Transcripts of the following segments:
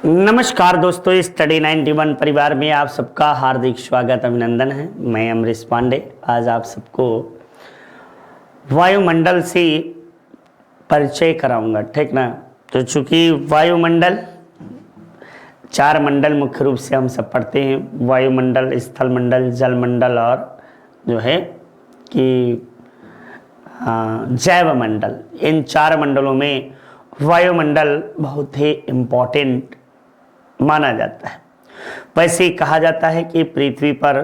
नमस्कार दोस्तों, स्टडी 91 परिवार में आप सबका हार्दिक स्वागत अभिनंदन है। मैं अमरीश पांडे आज आप सबको वायुमंडल से परिचय कराऊंगा, ठीक ना। तो चूंकि वायुमंडल चार मंडल मुख्य रूप से हम सब पढ़ते हैं, वायुमंडल, स्थल मंडल, जल मंडल और जो है कि जैव मंडल। इन चार मंडलों में वायुमंडल बहुत ही इम्पोर्टेंट माना जाता है। वैसे कहा जाता है कि पृथ्वी पर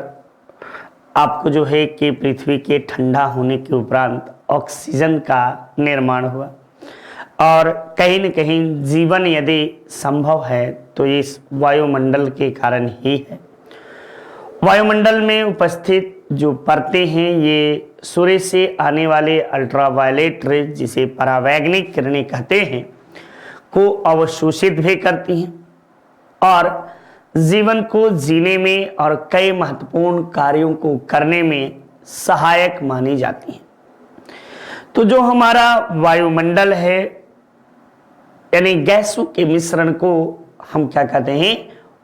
आपको जो है कि पृथ्वी के ठंडा होने के उपरांत ऑक्सीजन का निर्माण हुआ और कहीं न कहीं जीवन यदि संभव है तो इस वायुमंडल के कारण ही है। वायुमंडल में उपस्थित जो परतें हैं ये सूर्य से आने वाले अल्ट्रावायलेट रेज, जिसे परावैंगनिक किरणें कहते हैं, को अवशोषित भी करती हैं और जीवन को जीने में और कई महत्वपूर्ण कार्यों को करने में सहायक मानी जाती हैं। तो जो हमारा वायुमंडल है यानी गैसों के मिश्रण को हम क्या कहते हैं,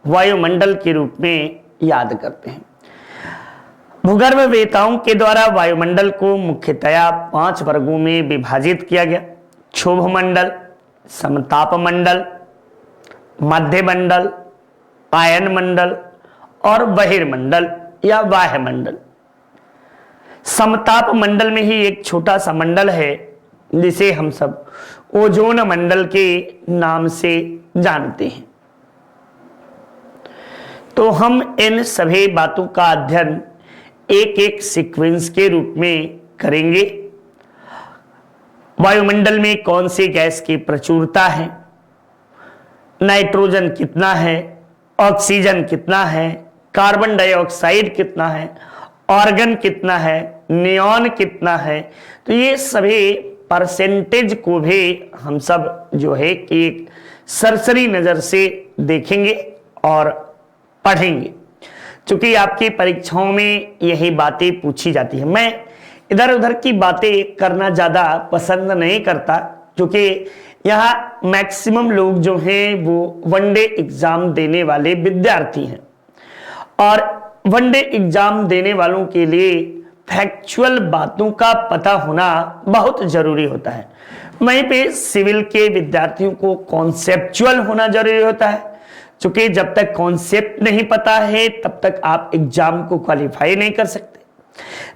वायुमंडल के रूप में याद करते हैं। भूगर्भवेत्ताओं के द्वारा वायुमंडल को मुख्यतया 5 वर्गों में विभाजित किया गया: क्षोभ मंडल, समताप मंडल, मध्य मंडल, आयन मंडल और बहिर्मंडल या वायुमंडल। समताप मंडल में ही एक छोटा सा मंडल है जिसे हम सब ओजोन मंडल के नाम से जानते हैं। तो हम इन सभी बातों का अध्ययन एक एक सीक्वेंस के रूप में करेंगे। वायुमंडल में कौन सी गैस की प्रचुरता है, नाइट्रोजन कितना है, ऑक्सीजन कितना है, कार्बन डाइऑक्साइड कितना है, ऑर्गन कितना है, नियॉन कितना है। तो ये सभी परसेंटेज को भी हम सब जो है कि एक सरसरी नजर से देखेंगे और पढ़ेंगे, क्योंकि आपकी परीक्षाओं में यही बातें पूछी जाती है। मैं इधर उधर की बातें करना ज्यादा पसंद नहीं करता, क्योंकि यहाँ मैक्सिमम लोग जो हैं वो वनडे एग्जाम देने वाले विद्यार्थी हैं और वनडे एग्जाम देने वालों के लिए फैक्चुअल बातों का पता होना बहुत जरूरी होता है। वहीं पे सिविल के विद्यार्थियों को कॉन्सेप्चुअल होना जरूरी होता है, क्योंकि जब तक कॉन्सेप्ट नहीं पता है तब तक आप एग्जाम को क्वालिफाई नहीं कर सकते।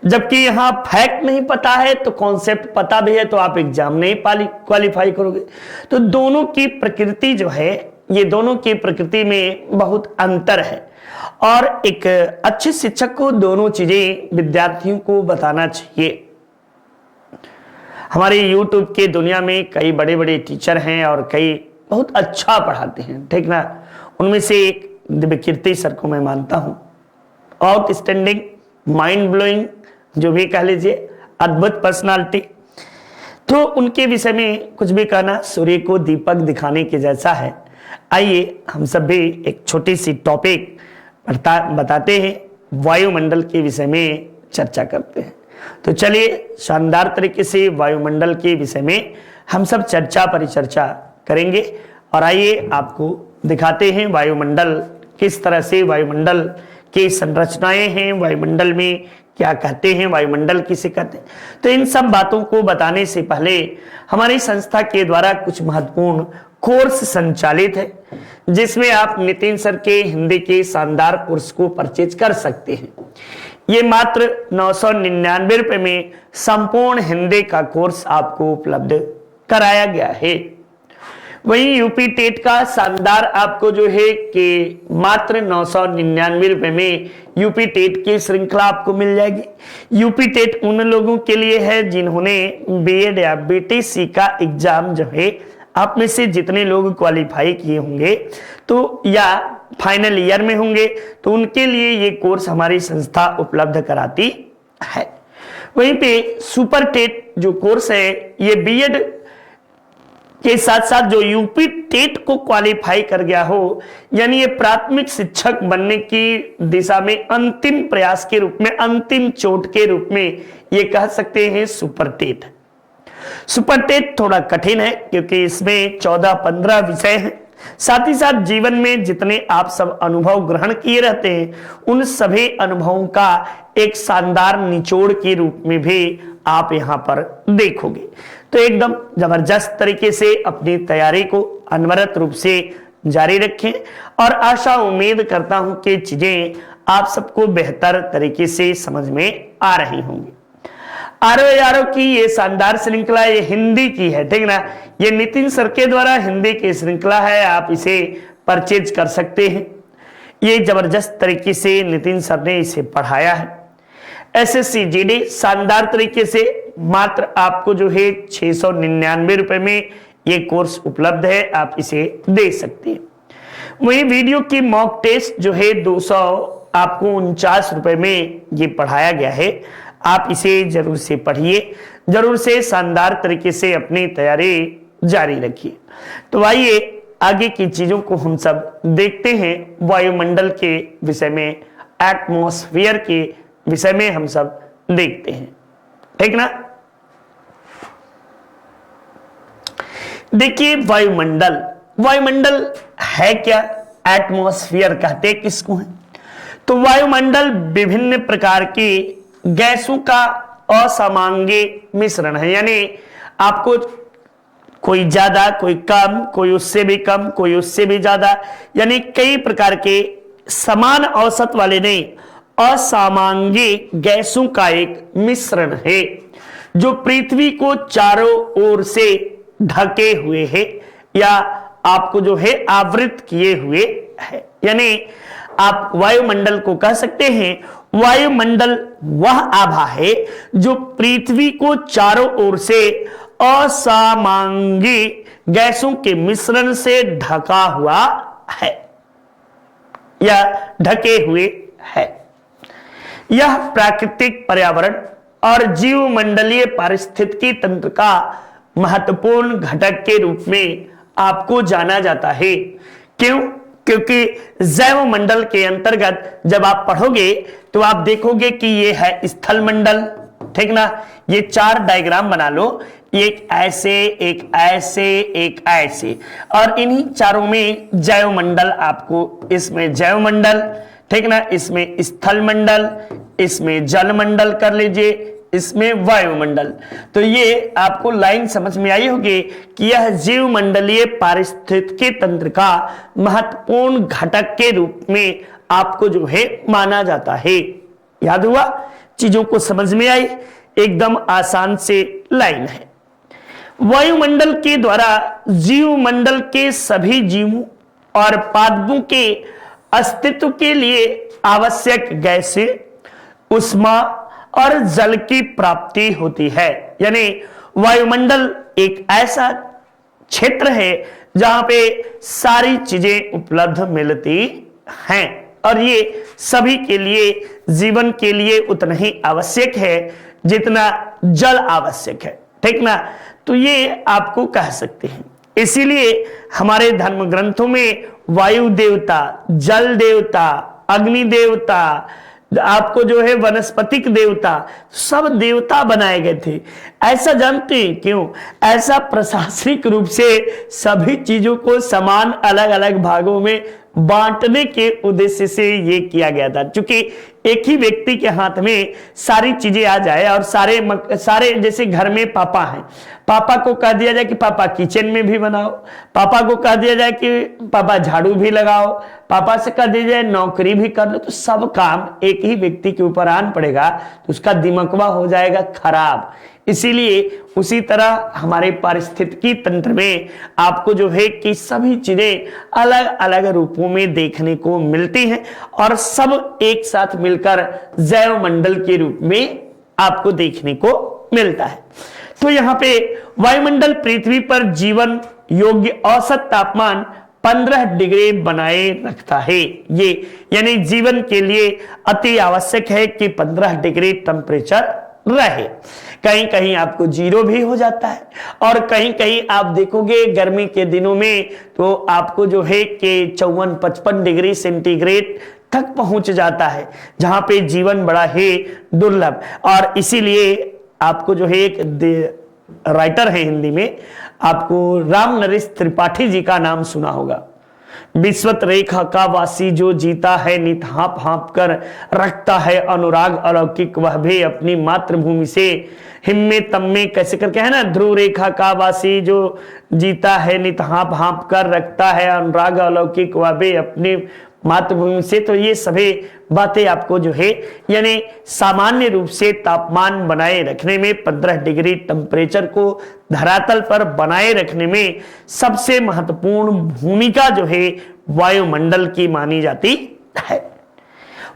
जबकि यहां फैक्ट नहीं पता है तो कॉन्सेप्ट पता भी है तो आप एग्जाम नहीं क्वालिफाई करोगे। तो दोनों की प्रकृति जो है, ये दोनों की प्रकृति में बहुत अंतर है और एक अच्छे शिक्षक को दोनों चीजें विद्यार्थियों को बताना चाहिए। हमारे YouTube के दुनिया में कई बड़े बड़े टीचर हैं और कई बहुत अच्छा पढ़ाते हैं, ठीक ना। उनमें से एक दिव्यकीर्ति सर को मैं मानता हूं, आउटस्टैंडिंग, माइंड ब्लोइंग, जो भी कह लीजिए, अद्भुत पर्सनालिटी। तो उनके विषय में कुछ भी कहना सूर्य को दीपक दिखाने के जैसा है। आइए हम सब भी एक छोटी सी टॉपिक बताते हैं, वायुमंडल के विषय में चर्चा करते हैं। तो चलिए शानदार तरीके से वायुमंडल के विषय में हम सब चर्चा परिचर्चा करेंगे और आइए आपको दिखाते हैं वायुमंडल किस तरह से, वायुमंडल की संरचनाएं हैं, वायुमंडल में क्या कहते हैं, वायुमंडल किसे कहते हैं। तो इन सब बातों को बताने से पहले हमारी संस्था के द्वारा कुछ महत्वपूर्ण कोर्स संचालित है, जिसमें आप नितिन सर के हिंदी के शानदार कोर्स को परचेज कर सकते हैं। ये मात्र 999 रुपए में संपूर्ण हिंदी का कोर्स आपको उपलब्ध कराया गया है। वहीं यूपी टेट का शानदार आपको जो है कि मात्र 999 रुपए में यूपी टेट की श्रृंखला आपको मिल जाएगी। यूपी टेट उन लोगों के लिए है जिन्होंने बीएड या बीटीसी का एग्जाम जो है, आप में से जितने लोग क्वालिफाई किए होंगे तो या फाइनल ईयर में होंगे, तो उनके लिए ये कोर्स हमारी संस्था उपलब्ध कराती है। वहीं पे सुपर टेट जो कोर्स है, ये बीएड के साथ साथ जो यूपी टेट को क्वालिफाई कर गया हो, यानी ये प्राथमिक शिक्षक बनने की दिशा में अंतिम प्रयास के रूप में, अंतिम चोट के रूप में ये कह सकते हैं सुपर टेट। सुपर टेट थोड़ा कठिन है क्योंकि इसमें 14-15 विषय हैं साथ ही साथ जीवन में जितने आप सब अनुभव ग्रहण किए रहते हैं, उन सभी अनुभवों का एक शानदार निचोड़ के रूप में भी आप यहां पर देखोगे। तो एकदम जबरदस्त तरीके से अपनी तैयारी को अनवरत रूप से जारी रखें और आशा उम्मीद करता हूं कि चीजें आप सबको बेहतर तरीके से समझ में आ रही होंगी। आरो यारो की ये शानदार श्रृंखला ये हिंदी की है, ठीक ना। ये नितिन सर के द्वारा हिंदी की श्रृंखला है, आप इसे परचेज कर सकते हैं। ये जबरदस्त तरीके से नितिन सर ने इसे पढ़ाया है। एसएससी जीडी शानदार तरीके से मात्र आपको जो है 699 रुपए में ये कोर्स उपलब्ध है, आप इसे दे सकते हैं। वही वीडियो की मॉक टेस्ट जो है 249 रुपए में ये पढ़ाया गया है, आप इसे जरूर से पढ़िए, जरूर से शानदार तरीके से अपनी तैयारी जारी रखिए। तो आइए आगे की चीजों को हम सब देखते हैं। वायुमंडल के विषय में, एटमॉस्फेयर के विषय में हम सब देखते हैं, ठीक ना। देखिए वायुमंडल, वायुमंडल है क्या, एटमॉस्फेयर कहते किसको है। तो वायुमंडल विभिन्न प्रकार की गैसों का असामांगी मिश्रण है, यानी आपको कोई ज्यादा, कोई कम, कोई उससे भी कम, कोई उससे भी ज्यादा, यानी कई प्रकार के समान औसत वाले नहीं, असामांगी गैसों का एक मिश्रण है जो पृथ्वी को चारों ओर से ढके हुए है या आपको जो है आवृत किए हुए है। यानी आप वायुमंडल को कह सकते हैं, वायुमंडल वह आभा है जो पृथ्वी को चारों ओर से असामांगी गैसों के मिश्रण से ढका हुआ है या ढके हुए है। यह प्राकृतिक पर्यावरण और जीवमंडलीय पारिस्थितिकी तंत्र का महत्वपूर्ण घटक के रूप में आपको जाना जाता है। क्यों? क्योंकि जैव मंडल के अंतर्गत जब आप पढ़ोगे तो आप देखोगे कि ये है स्थल मंडल, ठीक ना। ये चार डायग्राम बना लो, एक ऐसे, एक ऐसे, एक ऐसे, और इन्हीं चारों में जैव मंडल, आपको इसमें जैव मंडल, ठीक ना, इसमें स्थल मंडल, इसमें जल मंडल कर लीजिए, इसमें वायुमंडल। तो ये आपको लाइन समझ में आई होगी कि यह जीव मंडलीय पारिस्थितिकी तंत्र का महत्वपूर्ण घटक के रूप में आपको जो है माना जाता है। याद हुआ? चीजों को समझ में आई, एकदम आसान से लाइन है। वायुमंडल के द्वारा जीव मंडल के सभी जीवों और पादपों के अस्तित्व के लिए आवश्यक गैसें, उष्मा और जल की प्राप्ति होती है। यानी वायुमंडल एक ऐसा क्षेत्र है जहां पे सारी चीजें उपलब्ध मिलती हैं और ये सभी के लिए, जीवन के लिए उतना ही आवश्यक है जितना जल आवश्यक है, ठीक ना। तो ये आपको कह सकते हैं। इसीलिए हमारे धर्म ग्रंथों में वायु देवता, जल देवता, अग्नि देवता, आपको जो है वनस्पतिक देवता, सब देवता बनाए गए थे। ऐसा जानते हैं क्यों? ऐसा प्रशासनिक रूप से सभी चीजों को समान अलग अलग भागों में बांटने के उद्देश्य से ये किया गया था, क्योंकि एक ही व्यक्ति के हाथ में सारी चीजें आ जाए और सारे जैसे घर में पापा हैं, पापा को कह दिया जाए कि पापा किचन में भी बनाओ, पापा को कह दिया जाए कि पापा झाड़ू भी लगाओ, पापा से कह दिया जाए नौकरी भी कर लो, तो सब काम एक ही व्यक्ति के ऊपर आन पड़ेगा तो उसका दिमागवा हो जाएगा खराब। इसीलिए उसी तरह हमारे पारिस्थितिकी तंत्र में आपको जो है कि सभी चीजें अलग अलग रूपों में देखने को मिलती हैं और सब एक साथ मिलकर जैव मंडल के रूप में आपको देखने को मिलता है। तो यहाँ पे वायुमंडल पृथ्वी पर जीवन योग्य औसत तापमान 15 डिग्री बनाए रखता है। ये यानी जीवन के लिए अति आवश्यक है कि 15 डिग्री टेम्परेचर रहे। कहीं कहीं आपको 0 भी हो जाता है और कहीं कहीं आप देखोगे गर्मी के दिनों में तो आपको जो है कि 54-55 डिग्री सेंटीग्रेड तक पहुंच जाता है, जहां पे जीवन बड़ा ही दुर्लभ। और इसीलिए आपको जो है एक राइटर है हिंदी में, आपको राम नरेश त्रिपाठी जी का नाम सुना होगा। विश्वत रेखा का वासी जो जीता है नित हाँप हाँप कर रखता है अनुराग अलौकिक वह भी अपनी मातृभूमि से हिम्मे तम्मे कैसे करके है ना, ध्रुव रेखा का वासी जो जीता है नित हाँप हाँप कर रखता है अनुराग अलौकिक वह भी अपनी मातृभूमि से। तो ये सभी बातें आपको जो है यानी सामान्य रूप से तापमान बनाए रखने में 15 डिग्री टेम्परेचर को धरातल पर बनाए रखने में सबसे महत्वपूर्ण भूमिका जो है वायुमंडल की मानी जाती है।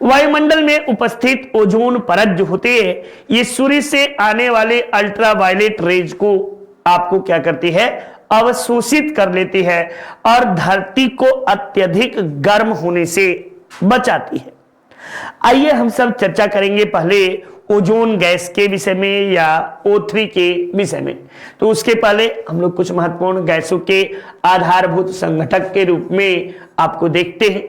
वायुमंडल में उपस्थित ओजोन परत जो होती है ये सूर्य से आने वाले अल्ट्रावायलेट रेज को आपको क्या करती है, अवशोषित कर लेती है और धरती को अत्यधिक गर्म होने से बचाती है। आइए हम सब चर्चा करेंगे पहले ओजोन गैस के विषय में या O3 के विषय में। तो उसके पहले हम लोग कुछ महत्वपूर्ण गैसों के आधारभूत संघटक के रूप में आपको देखते हैं।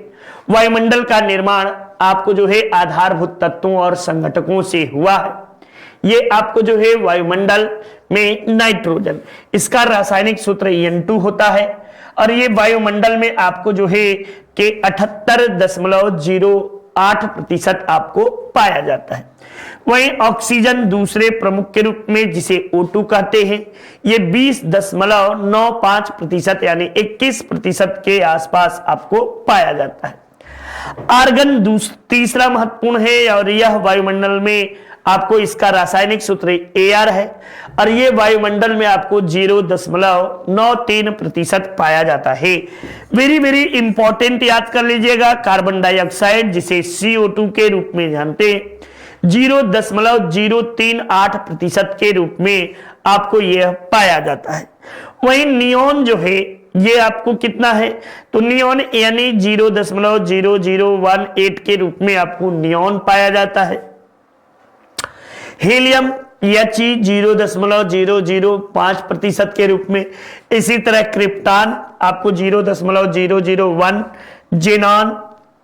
वायुमंडल का निर्माण आपको जो है आधारभूत तत्वों और संघटकों से हुआ है। ये आपको जो है वायुमंडल में नाइट्रोजन, इसका रासायनिक सूत्र N2 होता है और ये वायुमंडल में आपको जो है कि 78.08% आपको पाया जाता है। वहीं ऑक्सीजन दूसरे प्रमुख के रूप में जिसे O2 कहते हैं ये 20.95% यानी 21% के आसपास आपको पाया जाता है। आर्गन तीसरा महत्वपूर्ण है और यह वायुमंडल में आपको इसका रासायनिक सूत्र Ar है और ये वायुमंडल में आपको 0.93% पाया जाता है। वेरी वेरी इंपॉर्टेंट याद कर लीजिएगा, कार्बन डाइऑक्साइड जिसे CO2 के रूप में जानते हैं 0.038% के रूप में आपको यह पाया जाता है। वहीं नियोन जो है ये आपको कितना है, तो नियोन यानी 0.0018 के रूप में आपको नियोन पाया जाता है। हीलियम He 0.005% के रूप में, इसी तरह क्रिप्टॉन आपको 0.001, जेनॉन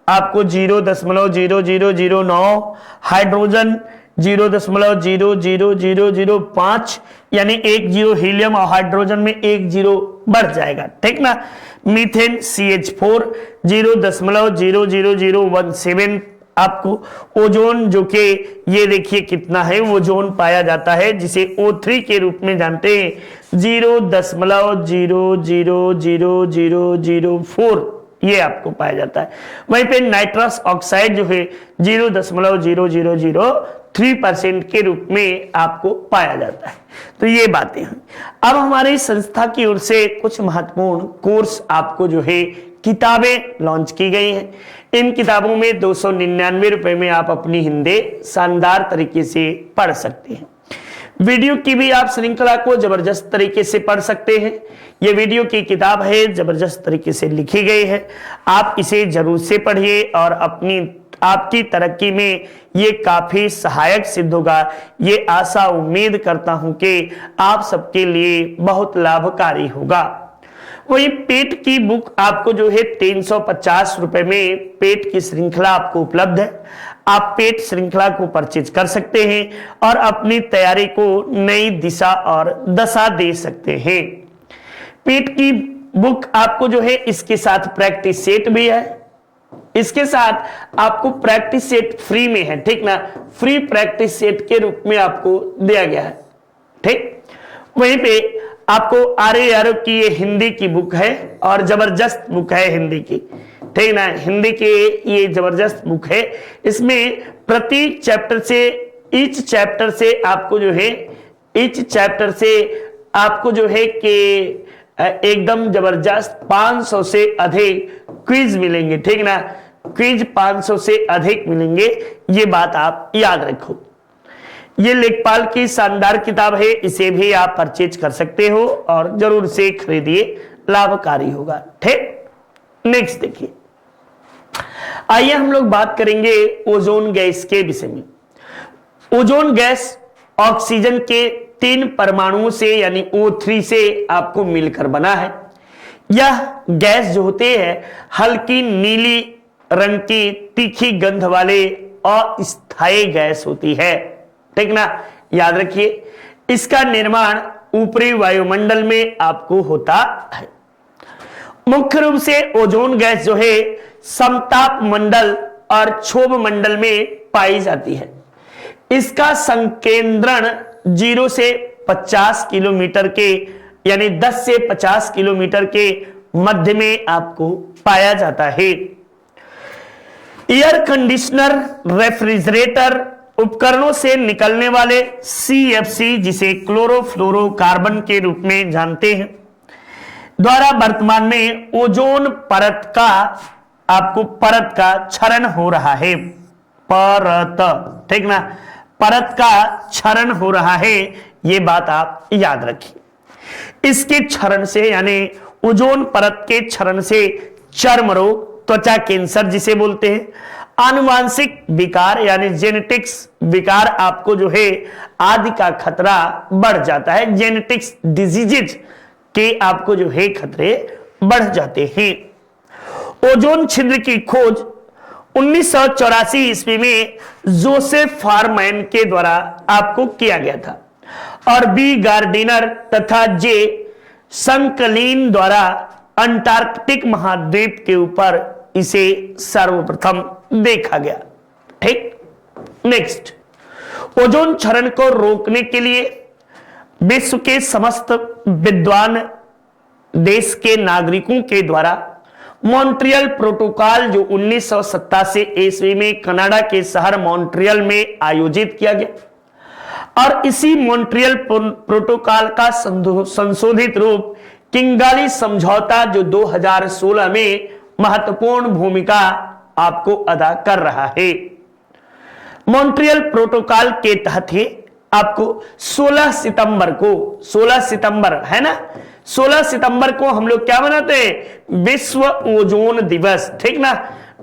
आपको 0.0009, हाइड्रोजन 0.00005 यानी 1 जीरो हीलियम और हाइड्रोजन में 1 जीरो बढ़ जाएगा, ठीक ना। मीथेन CH4 0.00017 आपको ओजोन जो कि ये देखिए कितना है ओजोन पाया जाता है जिसे O3 के रूप में जानते हैं 0.00004 ये आपको पाया जाता है। वहीं पे नाइट्रस ऑक्साइड जो है 0.0003% के रूप में आपको पाया जाता है। तो ये बातें हैं। अब हमारी संस्था की ओर से कुछ महत्वपूर्ण कोर्स आपको जो है किताबें लॉन्च की गई हैं। इन किताबों में 299 रुपए में आप अपनी हिंदी शानदार तरीके से पढ़ सकते हैं। वीडियो की भी आप श्रृंखला को जबरदस्त तरीके से पढ़ सकते हैं। ये वीडियो की किताब है, जबरदस्त तरीके से लिखी गई है, आप इसे जरूर से पढ़िए और आपकी तरक्की में ये काफी सहायक सिद्ध होगा। ये आशा उम्मीद करता हूं कि आप सबके लिए बहुत लाभकारी होगा। वही पेट की बुक आपको जो है 350 रुपए में पेट की श्रृंखला आपको उपलब्ध है। आप पेट श्रृंखला को परचेज कर सकते हैं और अपनी तैयारी को नई दिशा और दशा दे सकते हैं। पेट की बुक आपको जो है इसके साथ प्रैक्टिस सेट भी है, इसके साथ आपको प्रैक्टिस सेट फ्री में है, ठीक ना, फ्री प्रैक्टिस सेट के रूप में आपको दिया गया है, ठीक। वहीं पे आपको आर्य की ये हिंदी की बुक है और जबरदस्त बुक है हिंदी की, ठीक ना, हिंदी की ये जबरदस्त बुक है। इसमें प्रति चैप्टर से ईच चैप्टर से आपको जो है कि एकदम जबरदस्त 500 से अधिक क्विज मिलेंगे, ठीक ना, क्विज 500 से अधिक मिलेंगे, ये बात आप याद रखो। ये लेखपाल की शानदार किताब है, इसे भी आप परचेज कर सकते हो और जरूर से खरीदिए, लाभकारी होगा, ठीक। नेक्स्ट देखिए, आइए हम लोग बात करेंगे ओजोन गैस के विषय में। ओजोन गैस ऑक्सीजन के 3 परमाणुओं से यानी O3 से आपको मिलकर बना है। यह गैस जो होते हैं हल्की नीली रंग की तीखी गंध वाले अस्थायी गैस होती है, ठीक ना, याद रखिए। इसका निर्माण ऊपरी वायुमंडल में आपको होता है। मुख्य रूप से ओजोन गैस जो है समताप मंडल और क्षोभ मंडल में पाई जाती है। इसका संकेंद्रण 0 से 50 किलोमीटर के यानी 10 से 50 किलोमीटर के मध्य में आपको पाया जाता है। एयर कंडीशनर, रेफ्रिजरेटर उपकरणों से निकलने वाले CFC, जिसे क्लोरोफ्लोरोकार्बन के रूप में जानते हैं, द्वारा वर्तमान में ओजोन परत का आपको परत का क्षरण हो रहा है। परत, ठीक ना, परत का क्षरण हो रहा है, ये बात आप याद रखिए। इसके क्षरण से यानी ओजोन परत के क्षरण से चर्म रोग, त्वचा कैंसर जिसे बोलते हैं, आनुवांशिक विकार यानी जेनेटिक्स विकार आपको जो है आदि का खतरा बढ़ जाता है। जेनेटिक्स डिजीजेज के आपको जो है खतरे बढ़ जाते हैं। ओजोन छिद्र की खोज 1984 ईस्वी में जोसेफ फारमैन के द्वारा आपको किया गया था और बी गार्डिनर तथा जे संकलीन द्वारा अंटार्कटिक महाद्वीप के ऊपर इसे सर्वप्रथम देखा गया। ठीक, नेक्स्ट, ओजोन क्षरण को रोकने के लिए विश्व के समस्त विद्वान देश के नागरिकों के द्वारा मॉन्ट्रियल प्रोटोकॉल जो 1987 ईस्वी में कनाडा के शहर मॉन्ट्रियल में आयोजित किया गया और इसी मॉन्ट्रियल प्रोटोकॉल का संशोधित रूप किंगाली समझौता जो 2016 में महत्वपूर्ण भूमिका आपको अदा कर रहा है। मॉन्ट्रियल प्रोटोकॉल के तहत ही आपको 16 सितंबर है ना, 16 सितंबर को हम लोग क्या मनाते हैं? विश्व ओजोन दिवस, ठीक ना,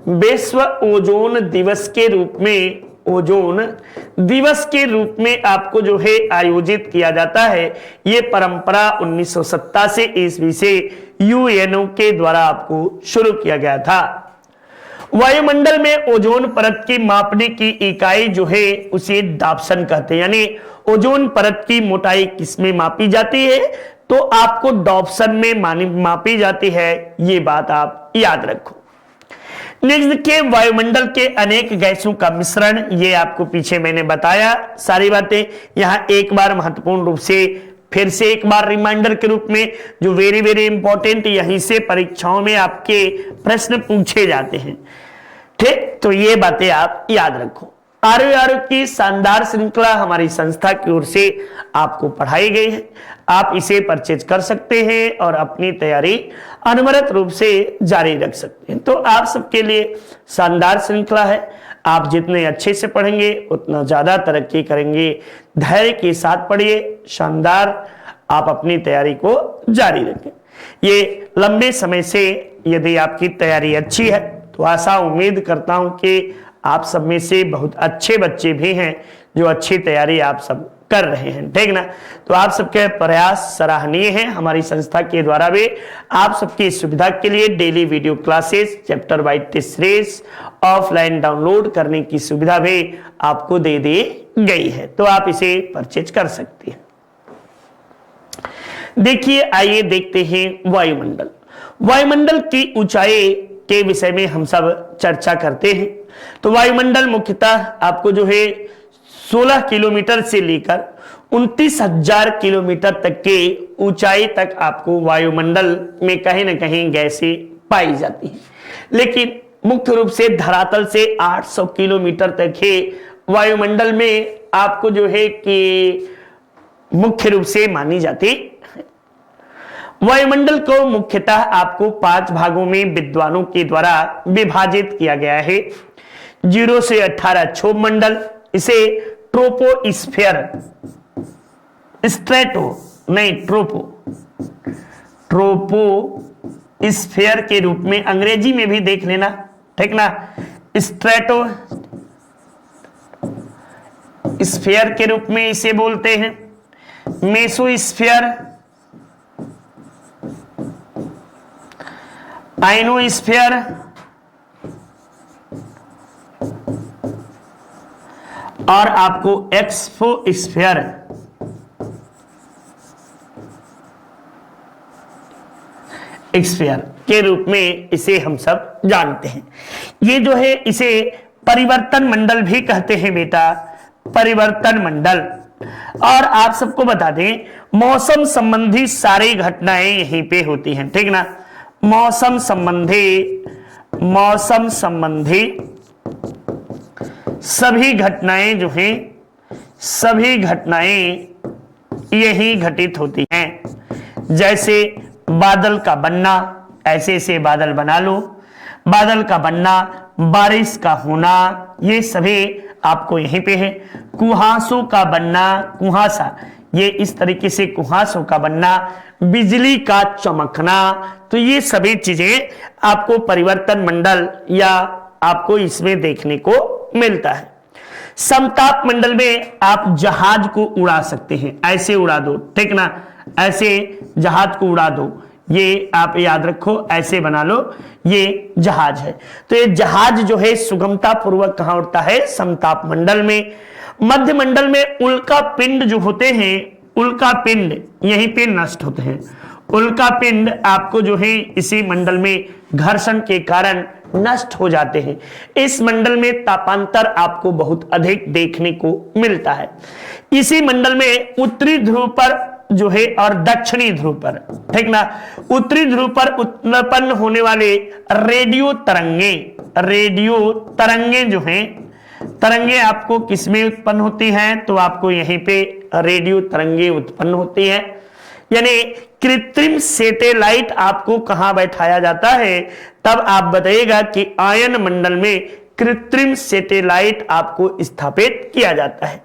विश्व ओजोन दिवस के रूप में, ओजोन दिवस के रूप में आपको जो है आयोजित किया जाता है। यह परंपरा 1987 ईस्वी से यूएनओ के द्वारा आपको शुरू किया गया था। वायुमंडल में ओजोन परत की मापने की इकाई जो है उसे डॉप्सन कहते हैं, यानी ओजोन परत की मोटाई किसमें मापी जाती है? तो आपको डॉप्सन में मापी जाती है। ये बात आप याद रखो। नेक्स्ट देखिए, वायुमंडल के अनेक गैसों का मिश्रण, ये आपको पीछे मैंने बताया सारी बातें। यहां एक बार महत्वपूर्ण रूप से फिर से एक बार रिमाइंडर के रूप में, जो वेरी वेरी इंपॉर्टेंट, यहीं से परीक्षाओं में आपके प्रश्न पूछे जाते हैं। ठीक, तो ये बातें आप याद रखो। आरओ की शानदार श्रृंखला हमारी संस्था की ओर से आपको पढ़ाई गई है। आप इसे परचेज कर सकते हैं और अपनी तैयारी अनवरत रूप से जारी रख सकते हैं। तो आप सबके लिए शानदार श्रृंखला है। आप जितने अच्छे से पढ़ेंगे उतना ज्यादा तरक्की करेंगे। धैर्य के साथ पढ़िए, शानदार आप अपनी तैयारी को जारी रखें। ये लंबे समय से यदि आपकी तैयारी अच्छी है तो आशा उम्मीद करता हूं कि आप सब में से बहुत अच्छे बच्चे भी हैं जो अच्छी तैयारी आप सब कर रहे हैं, ठीक ना। तो आप सबके प्रयास सराहनीय हैं। हमारी संस्था के द्वारा भी आप सबकी सुविधा के लिए daily video classes, chapter wise test series offline download करने की सुविधा भी आपको दे दी गई है, तो आप इसे परचेज कर सकते हैं। देखिए, आइए देखते हैं वायुमंडल। वायुमंडल की ऊंचाई के विषय में हम सब चर्चा करते हैं। तो वायुमंडल मुख्यतः आपको जो है 16 किलोमीटर से लेकर 29,000 किलोमीटर तक के ऊंचाई तक आपको वायुमंडल में कहीं ना कहीं गैसें पाई जाती हैं, लेकिन मुख्य रूप से धरातल से 800 किलोमीटर तक के वायुमंडल में आपको जो है कि मुख्य रूप से मानी जाती है। वायुमंडल को मुख्यतः आपको 5 भागों में विद्वानों के द्वारा विभाजित किया गया है। 0 से 18 क्षोभ मंडल, इसे ट्रोपोस्फीयर, स्ट्रेटो नहीं ट्रोपोस्फीयर के रूप में अंग्रेजी में भी देख लेना, ठीक ना। स्ट्रेटो स्फीयर के रूप में इसे बोलते हैं। मेसोस्फीयर, आइनोस्फीयर, और आपको एक्सोस्फीयर। स्फीयर के रूप में इसे हम सब जानते हैं। ये जो है इसे परिवर्तन मंडल भी कहते हैं बेटा, परिवर्तन मंडल। और आप सबको बता दें मौसम संबंधी सारी घटनाएं यहीं पे होती हैं, ठीक ना। मौसम संबंधी सभी घटनाएं जो हैं, सभी घटनाएं यही घटित होती हैं। जैसे बादल का बनना, ऐसे से बादल बना लो, बादल का बनना, बारिश का होना, ये सभी आपको यहीं पे है। कुहासों का बनना, कुहासा, ये इस तरीके से कुहासों का बनना, बिजली का चमकना, तो ये सभी चीजें आपको परिवर्तन मंडल या आपको इसमें देखने को मिलता है। समताप मंडल में आप जहाज को उड़ा सकते हैं, ऐसे उड़ा दो, ठीक ना, ऐसे जहाज को उड़ा दो, ये आप याद रखो, ऐसे बना लो, ये जहाज है। तो ये जहाज जो है सुगमता पूर्वक कहां उड़ता है, समताप मंडल में। मध्य मंडल में उल्का पिंड जो होते हैं, उल्का पिंड यहीं पे नष्ट होते हैं। उल्का पिंड आपको जो है इसी मंडल में घर्षण के कारण नष्ट हो जाते हैं। इस मंडल में तापांतर आपको बहुत अधिक देखने को मिलता है। इसी मंडल में उत्तरी ध्रुव पर जो है और दक्षिणी ध्रुव पर, ठीक ना, उत्तरी ध्रुव पर उत्पन्न होने वाले रेडियो तरंगे जो हैं, तरंगे आपको किसमें उत्पन्न होती हैं, तो आपको यहीं पे रेडियो तरंगे उत्पन्न होती हैं। यानी कृत्रिम सैटेलाइट आपको कहां बैठाया जाता है, तब आप बताइएगा कि आयन मंडल में कृत्रिम सैटेलाइट आपको स्थापित किया जाता है।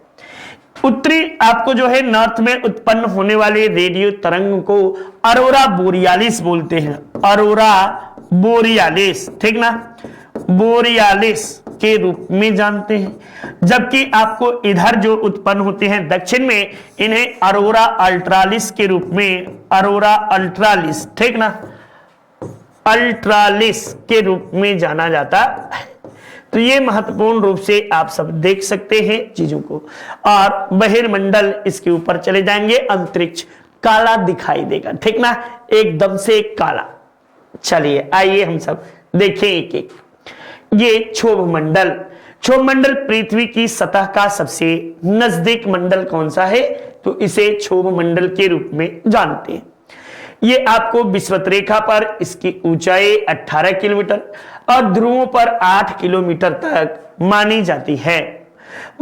उत्तरी आपको जो है नॉर्थ में उत्पन्न होने वाले रेडियो तरंग को अरोरा बोरियालिस बोलते हैं, अरोरा बोरियालिस, ठीक ना, बोरियालिस के रूप में जानते हैं। जबकि आपको इधर जो उत्पन्न होते हैं दक्षिण में, इन्हें अरोरा अल्ट्रालिस के रूप में, अरोरा अल्ट्रालिस, ठीक ना, अल्ट्रालिस के रूप में जाना जाता है। तो ये महत्वपूर्ण रूप से आप सब देख सकते हैं चीजों को। और बहिर्मंडल इसके ऊपर चले जाएंगे, अंतरिक्ष काला दिखाई देगा, ठीक ना, एकदम से काला। चलिए आइए हम सब देखें एक एक। ये क्षोभ मंडल, क्षोभ मंडल पृथ्वी की सतह का सबसे नजदीक मंडल कौन सा है, तो इसे क्षोभ मंडल के रूप में जानते हैं। ये आपको विषुवत रेखा पर इसकी ऊंचाई 18 किलोमीटर और ध्रुवों पर 8 किलोमीटर तक मानी जाती है।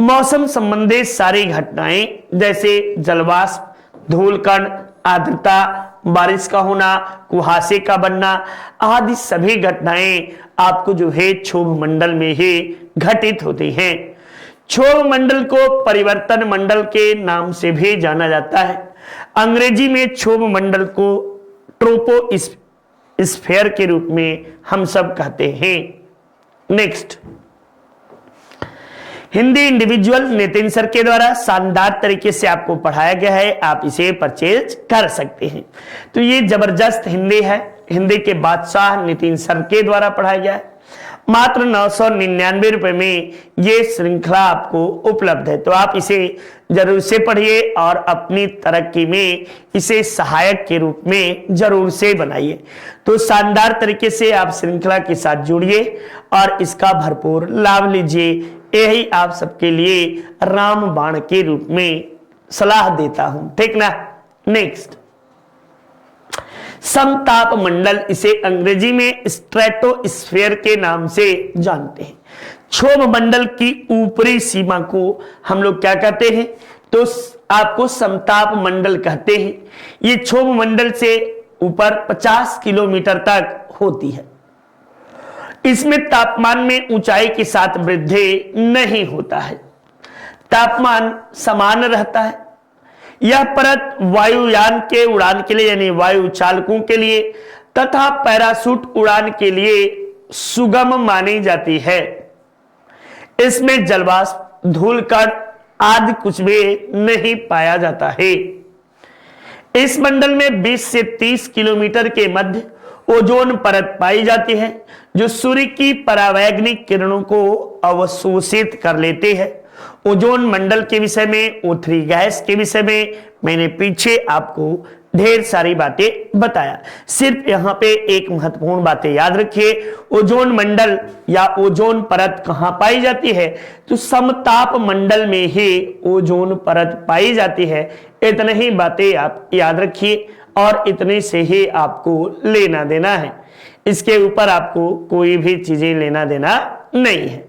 मौसम संबंधी सारी घटनाएं जैसे जलवाष्प, धूलकण, आर्द्रता, बारिश का होना, कुहासे का बनना आदि सभी घटनाएं आपको जो है क्षोभ मंडल में ही घटित होती हैं। क्षोभ मंडल को परिवर्तन मंडल के नाम से भी जाना जाता है। अंग्रेजी में क्षोभ मंडल को ट्रोपोस्फेयर के रूप में हम सब कहते हैं। Next, Hindi individual Nitin sir के द्वारा शानदार तरीके से आपको पढ़ाया गया है, आप इसे परचेज कर सकते हैं। तो ये जबरदस्त हिंदी है, हिंदी के बादशाह नितिन सर के द्वारा पढ़ाया गया है। मात्र 999 रुपए में ये श्रृंखला आपको उपलब्ध है, तो आप इसे जरूर से पढ़िए और अपनी तरक्की में इसे सहायक के रूप में जरूर से बनाइए। तो शानदार तरीके से आप श्रृंखला के साथ जुड़िए और इसका भरपूर लाभ लीजिए, यही आप सबके लिए रामबाण के रूप में सलाह देता हूं, ठीक ना। नेक्स्ट, समताप मंडल, इसे अंग्रेजी में स्ट्रेटोस्फेयर के नाम से जानते हैं। क्षोभ मंडल की ऊपरी सीमा को हम लोग क्या कहते हैं, तो आपको समताप मंडल कहते हैं। ये क्षोभ मंडल से ऊपर 50 किलोमीटर तक होती है। इसमें तापमान में ऊंचाई के साथ वृद्धि नहीं होता है, तापमान समान रहता है। यह परत वायुयान के उड़ान के लिए यानी वायु चालकों के लिए तथा पैराशूट उड़ान के लिए सुगम मानी जाती है। इसमें जलवाष्प, धूलकण आदि कुछ भी नहीं पाया जाता है। इस मंडल में 20 से 30 किलोमीटर के मध्य ओजोन परत पाई जाती है, जो सूर्य की परावैंगनिक किरणों को अवशोषित कर लेते हैं। ओजोन मंडल के विषय में, O3 गैस के विषय में मैंने पीछे आपको ढेर सारी बातें बताया। सिर्फ यहां पे एक महत्वपूर्ण बातें याद रखिए, ओजोन मंडल या ओजोन परत कहां पाई जाती है, तो समताप मंडल में ही ओजोन परत पाई जाती है। इतने ही बातें आप याद रखिए और इतने से ही आपको लेना देना है, इसके ऊपर आपको कोई भी चीजें लेना देना नहीं है।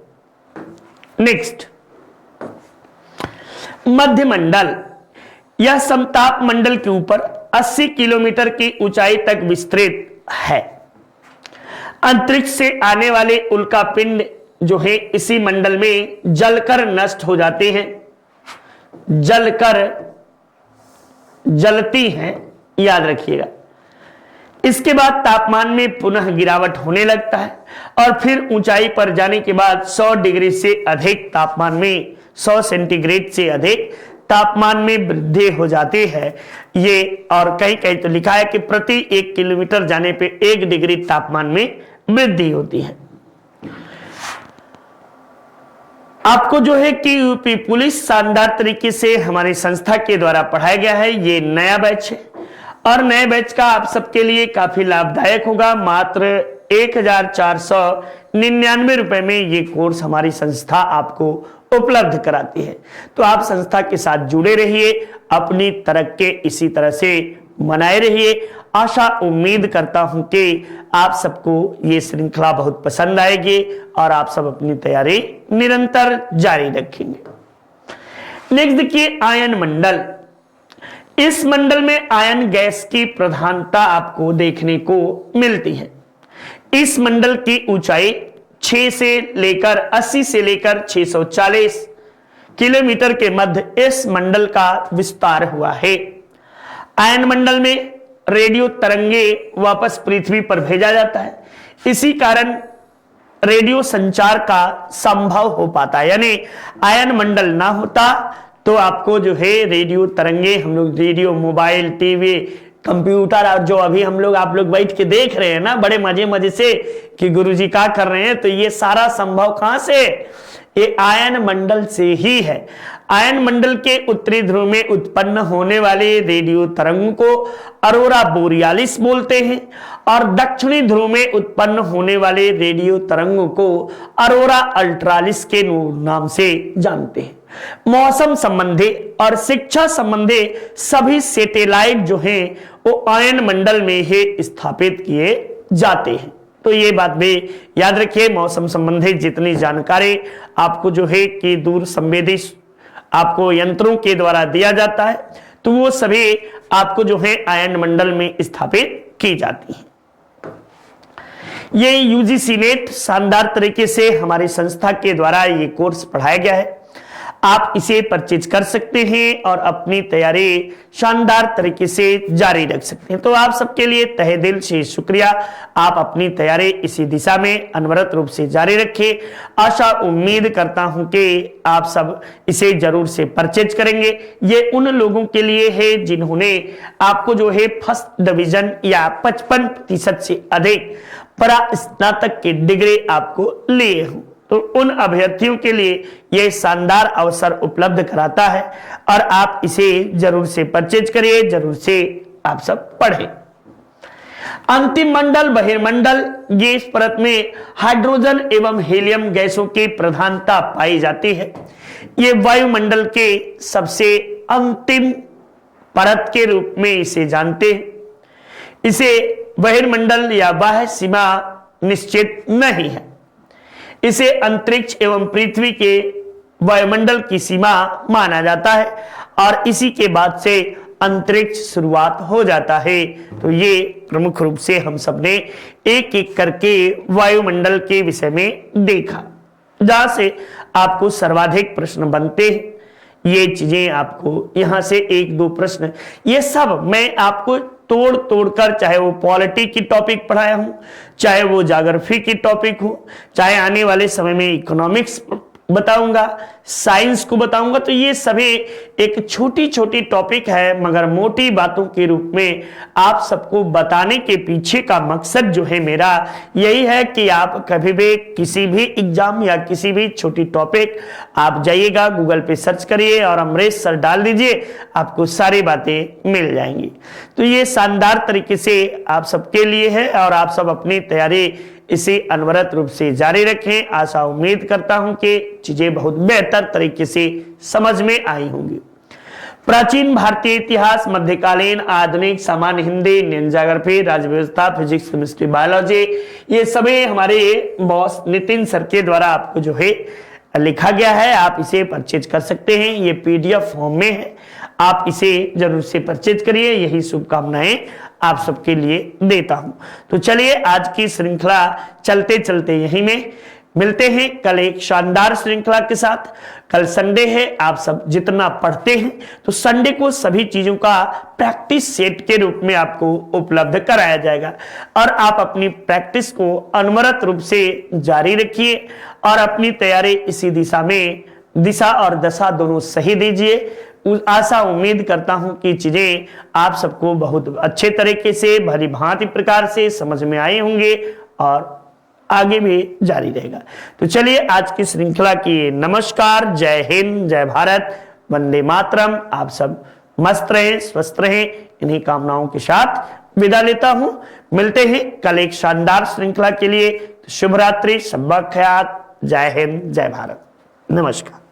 नेक्स्ट, मध्य मंडल यह समताप मंडल के ऊपर 80 किलोमीटर की ऊंचाई तक विस्तृत है। अंतरिक्ष से आने वाले उल्का पिंड जो है इसी मंडल में जलकर नष्ट हो जाते हैं, जलकर जलती हैं, याद रखिएगा। इसके बाद तापमान में पुनः गिरावट होने लगता है और फिर ऊंचाई पर जाने के बाद 100 डिग्री से अधिक तापमान में, 100 सेंटीग्रेड से अधिक तापमान में वृद्धि हो जाती है। ये और कहीं कहीं तो लिखा है कि प्रति 1 किलोमीटर जाने पे 1 डिग्री तापमान में वृद्धि होती है। आपको जो है कि यूपी पुलिस शानदार तरीके से हमारी संस्था के द्वारा पढ़ाया गया है। ये नया बैच है और नए बैच का आप सबके लिए काफी लाभदायक होगा। मात्र 1499 रुपए में ये कोर्स हमारी संस्था आपको उपलब्ध कराती है। तो आप संस्था के साथ जुड़े रहिए, अपनी तरक्की इसी तरह से मनाए रहिए। आशा उम्मीद करता हूं कि आप सबको ये श्रृंखला बहुत पसंद आएगी और आप सब अपनी तैयारी निरंतर जारी रखेंगे। नेक्स्ट देखिए, आयन मंडल। इस मंडल में आयन गैस की प्रधानता आपको देखने को मिलती है। इस मंडल की ऊंचाई 6 से लेकर 80 से लेकर 640 किलोमीटर के मध्य इस मंडल का विस्तार हुआ है। आयन मंडल में रेडियो तरंगे वापस पृथ्वी पर भेजा जाता है, इसी कारण रेडियो संचार का संभव हो पाता है। यानी आयन मंडल ना होता तो आपको जो है रेडियो तरंगे, हम लोग रेडियो, मोबाइल, टीवी, कंप्यूटर और जो अभी हम लोग आप लोग बैठ के देख रहे हैं ना बड़े मजे मजे से कि गुरुजी क्या कर रहे हैं, तो ये सारा संभव कहां से? ये आयन मंडल से ही है। आयन मंडल के उत्तरी ध्रुव में उत्पन्न होने वाले रेडियो तरंग को अरोरा बोरियालिस बोलते हैं और दक्षिणी ध्रुव में उत्पन्न होने वाले रेडियो तरंगों को अरोरा अल्ट्रालिस के नाम से जानते हैं। मौसम संबंधी और शिक्षा संबंधी सभी सैटेलाइट जो हैं वो आयन मंडल में ही स्थापित किए जाते हैं। तो ये बात भी याद रखिए, मौसम संबंधी जितनी जानकारी आपको जो है कि दूर संवेदी आपको यंत्रों के द्वारा दिया जाता है तो वो सभी आपको जो है आयन मंडल में स्थापित की जाती है। ये यूजीसी नेट शानदार तरीके से हमारी संस्था के द्वारा ये कोर्स पढ़ाया गया है। आप इसे परचेज कर सकते हैं और अपनी तैयारी शानदार तरीके से जारी रख सकते हैं। तो आप सबके लिए तहे दिल से शुक्रिया। आप अपनी तैयारी इसी दिशा में अनवरत रूप से जारी रखें। आशा उम्मीद करता हूं कि आप सब इसे जरूर से परचेज करेंगे। ये उन लोगों के लिए है जिन्होंने आपको जो है फर्स्ट डिवीजन या 55% से अधिक परास्नातक की डिग्री आपको लिए हो, तो उन अभ्यर्थियों के लिए यह शानदार अवसर उपलब्ध कराता है और आप इसे जरूर से परचेज करिए, जरूर से आप सब पढ़ें। अंतिम मंडल बहिर्मंडल, ये इस परत में हाइड्रोजन एवं हीलियम गैसों की प्रधानता पाई जाती है। ये वायुमंडल के सबसे अंतिम परत के रूप में इसे जानते हैं। इसे बहिर्मंडल या बाह्य सीमा निश्चित नहीं है। इसे अंतरिक्ष एवं पृथ्वी के वायुमंडल की सीमा माना जाता है और इसी के बाद से अंतरिक्ष शुरुआत हो जाता है। तो ये प्रमुख रूप से हम सबने एक एक करके वायुमंडल के विषय में देखा, जहां से आपको सर्वाधिक प्रश्न बनते हैं। ये चीजें आपको यहां से 1-2 प्रश्न, ये सब मैं आपको तोड़ तोड़कर, चाहे वो पॉलिटी की टॉपिक पढ़ाया हूं, चाहे वो ज्योग्राफी की टॉपिक हो, चाहे आने वाले समय में इकोनॉमिक्स बताऊंगा, साइंस को बताऊंगा। तो ये सभी एक छोटी छोटी टॉपिक है, मगर मोटी बातों के रूप में आप सबको बताने के पीछे का मकसद जो है मेरा यही है कि आप कभी भी किसी भी एग्जाम या किसी भी छोटी टॉपिक आप जाइएगा, गूगल पे सर्च करिए और अमरेश सर डाल दीजिए, आपको सारी बातें मिल जाएंगी। तो ये शानदार तरीके से आप सबके लिए है और आप सब अपनी तैयारी इसे अनवरत रूप से जारी रखें। आशा उम्मीद करता हूं कि चीजें बहुत बेहतर तरीके से समझ में आई होंगी। प्राचीन भारतीय इतिहास, मध्यकालीन, आधुनिक, सामान्य हिंदी, इंडियन ज्योग्राफी, राज्य व्यवस्था, फिजिक्स, केमिस्ट्री, बायोलॉजी, ये सभी हमारे बॉस नितिन सर के द्वारा आपको जो है लिखा गया है। आप इसे परचेज कर सकते हैं, ये पीडीएफ फॉर्म में है, आप इसे जरूर से परचेज करिए। यही शुभकामनाएं आप सबके लिए देता हूं। तो चलिए आज की श्रृंखला चलते चलते यहीं में मिलते हैं कल एक शानदार श्रृंखला के साथ। कल संडे है, आप सब जितना पढ़ते हैं तो संडे को सभी चीजों का प्रैक्टिस सेट के रूप में आपको उपलब्ध कराया जाएगा और आप अपनी प्रैक्टिस को अनवरत रूप से जारी रखिए और अपनी तैयारी इसी दिशा और दशा दोनों सही दीजिए। आशा उम्मीद करता हूं कि चीजें आप सबको बहुत अच्छे तरीके से भली भांति प्रकार से समझ में आए होंगे और आगे भी जारी रहेगा। तो चलिए आज की श्रृंखला की नमस्कार, जय हिंद, जय भारत, वंदे मातरम। आप सब मस्त रहें, स्वस्थ रहें, इन्हीं कामनाओं के साथ विदा लेता हूं। मिलते हैं कल एक शानदार श्रृंखला के लिए। शुभ रात्रि, शब्बा ख्यात, जय हिंद, जय भारत, नमस्कार।